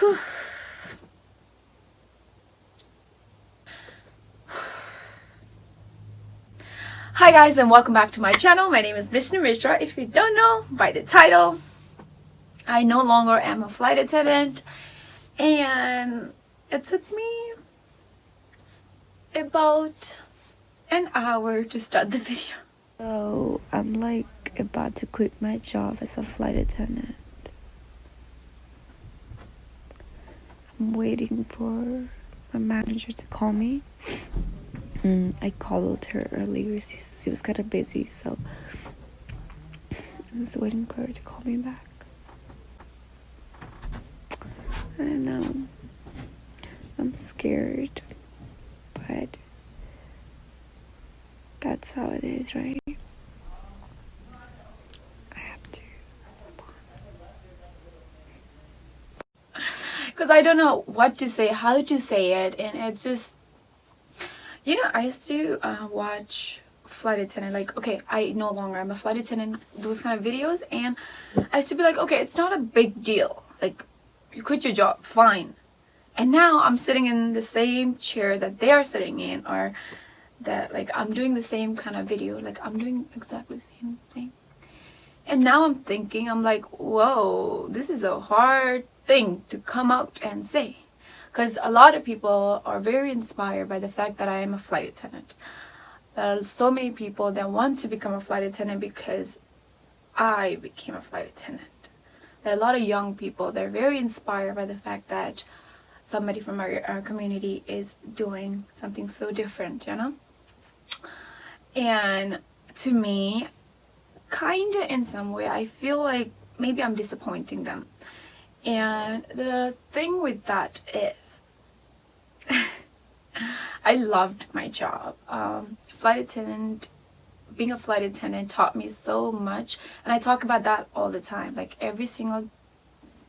Whew. Hi guys, and welcome back to my channel. My name is Bishnumm. If you don't know by the title, I no longer am a flight attendant, and it took me about an hour to start the video. So I'm like about to quit my job as a flight attendant. I'm waiting for my manager to call me. I called her earlier. She was kind of busy, so I was waiting for her to call me back. I don't know. I'm scared, but that's how it is, right? I have to. Because I don't know what to say, how to say it, and it's just, you know, I used to watch flight attendant, like, okay, I no longer am a flight attendant, those kind of videos, and I used to be like, okay, it's not a big deal, like, you quit your job, fine. And now I'm sitting in the same chair that they are sitting in, or that, like, I'm doing the same kind of video, like, I'm doing exactly the same thing. And now I'm thinking, I'm like, whoa, this is a hard thing to come out and say. Because a lot of people are very inspired by the fact that I am a flight attendant. There are so many people that want to become a flight attendant because I became a flight attendant. There are a lot of young people that are very inspired by the fact that somebody from our community is doing something so different, you know? And to me, kinda in some way, I feel like maybe I'm disappointing them. And the thing with that is, I loved my job. Being a flight attendant taught me so much, and I talk about that all the time. Like every single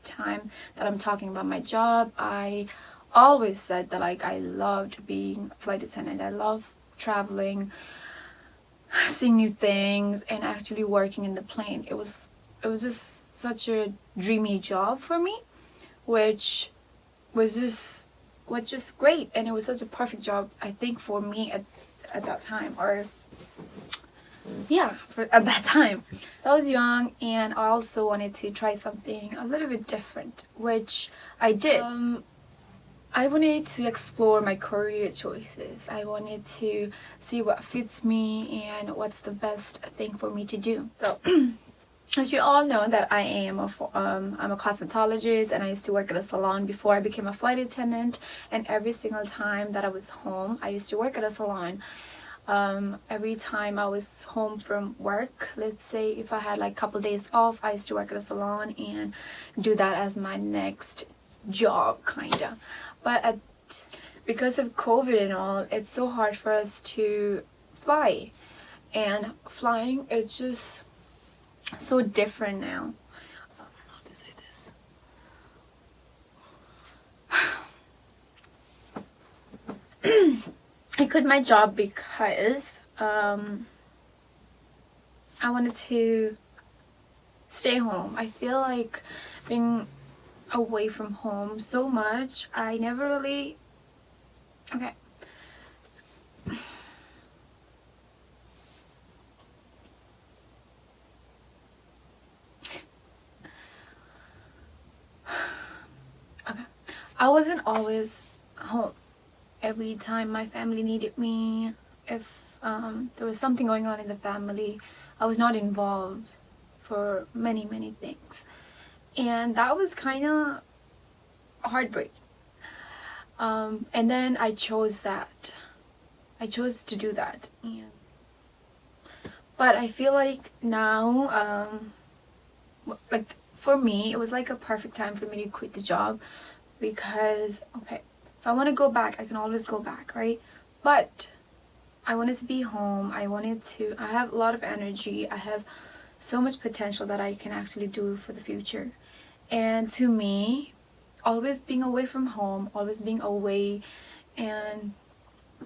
time that I'm talking about my job, I always said that like I loved being a flight attendant. I love traveling, seeing new things, and actually working in the plane. It was just such a dreamy job for me, which was just great, and it was such a perfect job, I think, for me at that time, or yeah, at that time. So I was young, and I also wanted to try something a little bit different, which I did. I wanted to explore my career choices. I wanted to see what fits me and what's the best thing for me to do. So as you all know, that I am I'm a cosmetologist, and I used to work at a salon before I became a flight attendant. And every single time that I was home, I used to work at a salon. Every time I was home from work, let's say if I had like a couple days off, I used to work at a salon and do that as my next job, kinda. But because of COVID and all, it's so hard for us to fly, and flying, it's just so different now. I don't know how to say this. I quit my job because I wanted to stay home. I feel like being away from home so much, I never really... Okay. Okay. I wasn't always home. Every time my family needed me, if there was something going on in the family, I was not involved for many things. And that was kind of heartbreaking. And then I chose that. I chose to do that. But I feel like now, like for me, it was like a perfect time for me to quit the job, because, okay, if I want to go back, I can always go back, right? But I wanted to be home. I have a lot of energy. I have so much potential that I can actually do for the future. And to me, always being away from home, always being away and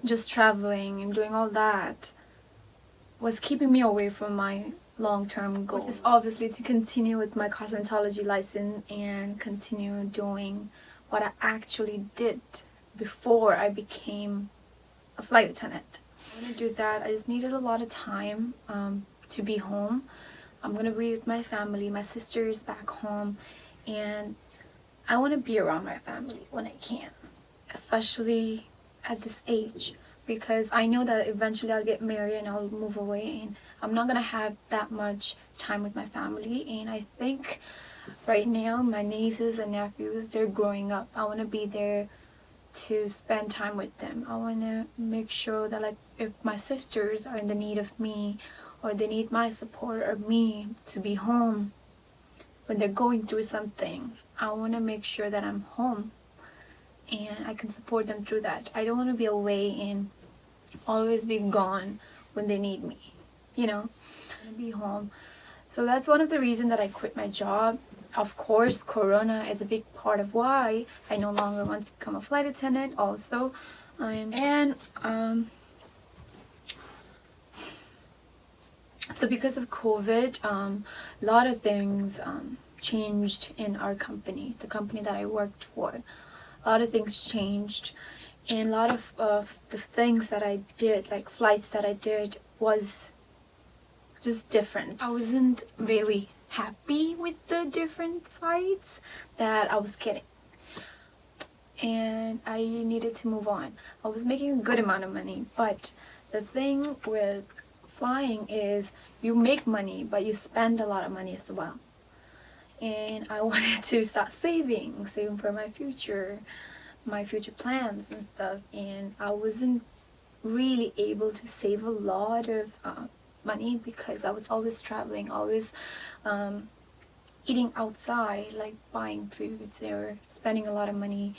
just traveling and doing all that was keeping me away from my long-term goal, which is obviously to continue with my cosmetology license and continue doing what I actually did before I became a flight attendant. I'm gonna do that. I just needed a lot of time to be home. I'm gonna be with my family. My sister is back home, and I want to be around my family when I can, especially at this age, because I know that eventually I'll get married and I'll move away, and I'm not gonna have that much time with my family. And I think right now my nieces and nephews, they're growing up. I want to be there to spend time with them. I want to make sure that, like, if my sisters are in the need of me, or they need my support, or me to be home when they're going through something, I want to make sure that I'm home and I can support them through that. I don't want to be away and always be gone when they need me, you know. I want to be home. So that's one of the reasons that I quit my job. Of course, Corona is a big part of why I no longer want to become a flight attendant also. So because of COVID, a lot of things changed in our company, the company that I worked for. A lot of things changed, and a lot of the things that I did, like flights that I did, was just different. I wasn't very happy with the different flights that I was getting, and I needed to move on. I was making a good amount of money, but the thing with flying is you make money, but you spend a lot of money as well. And I wanted to start saving for my future plans and stuff, and I wasn't really able to save a lot of money because I was always traveling, always eating outside, like buying foods or spending a lot of money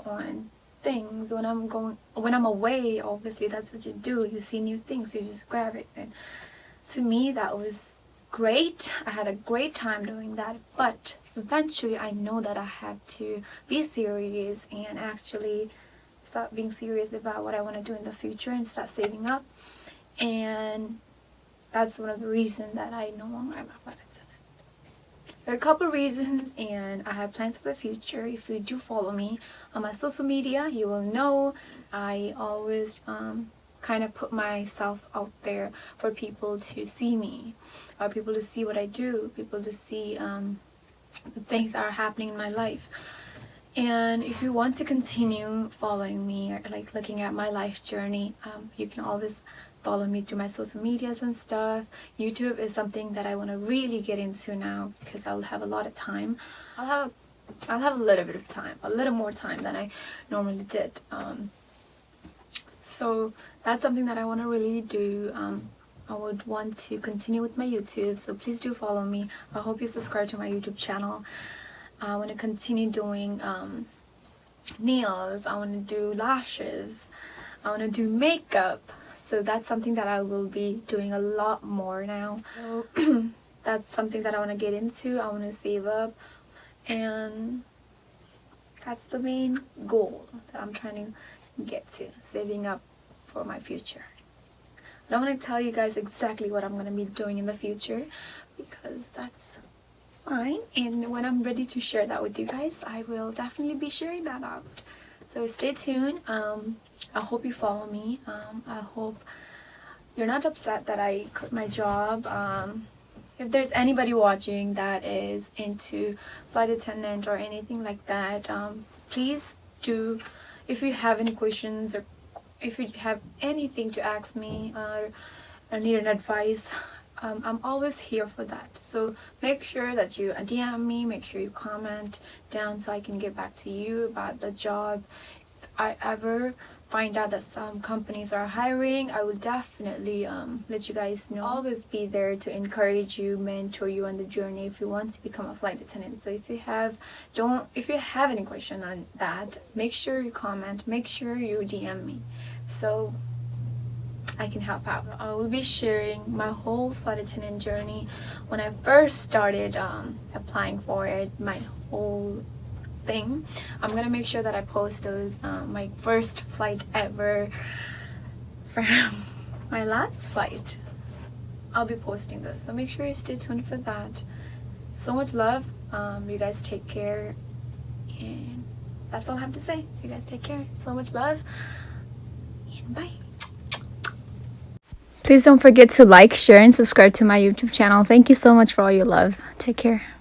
on things. When I'm away, obviously that's what you do. You see new things, you just grab it. And to me, that was great. I had a great time doing that, but eventually I know that I have to be serious and actually start being serious about what I want to do in the future and start saving up. And that's one of the reasons that I no longer am a flight attendant. There are a couple reasons, and I have plans for the future. If you do follow me on my social media, you will know I always kind of put myself out there for people to see me, or people to see what I do, people to see the things that are happening in my life. And if you want to continue following me, or like looking at my life journey, you can always follow me through my social medias and stuff. YouTube is something that I want to really get into now because I'll have a lot of time. I'll have a little bit of time, a little more time than I normally did. So that's something that I want to really do. I would want to continue with my YouTube, so please do follow me. I hope you subscribe to my YouTube channel. I want to continue doing nails. I want to do lashes. I want to do makeup. So that's something that I will be doing a lot more now. So that's something that I want to get into. I want to save up, and that's the main goal that I'm trying to get to, saving up for my future. I don't want to tell you guys exactly what I'm going to be doing in the future because that's fine, and when I'm ready to share that with you guys, I will definitely be sharing that out. So stay tuned. I hope you follow me. I hope you're not upset that I quit my job. If there's anybody watching that is into flight attendant or anything like that, please do, if you have any questions or if you have anything to ask me or need an advice, I'm always here for that. So make sure that you DM me, make sure you comment down so I can get back to you about the job. If I ever find out that some companies are hiring, I will definitely let you guys know. I'll always be there to encourage you, mentor you on the journey if you want to become a flight attendant. So if you have any question on that, make sure you comment, make sure you DM me so I can help out. I will be sharing my whole flight attendant journey when I first started applying for it, my whole thing. I'm gonna make sure that I post those, my first flight ever from my last flight. I'll be posting those, so make sure you stay tuned for that. So much love. You guys take care, and that's all I have to say. You guys take care. So much love. And bye. Please don't forget to like, share, and subscribe to my YouTube channel. Thank you so much for all your love. Take care.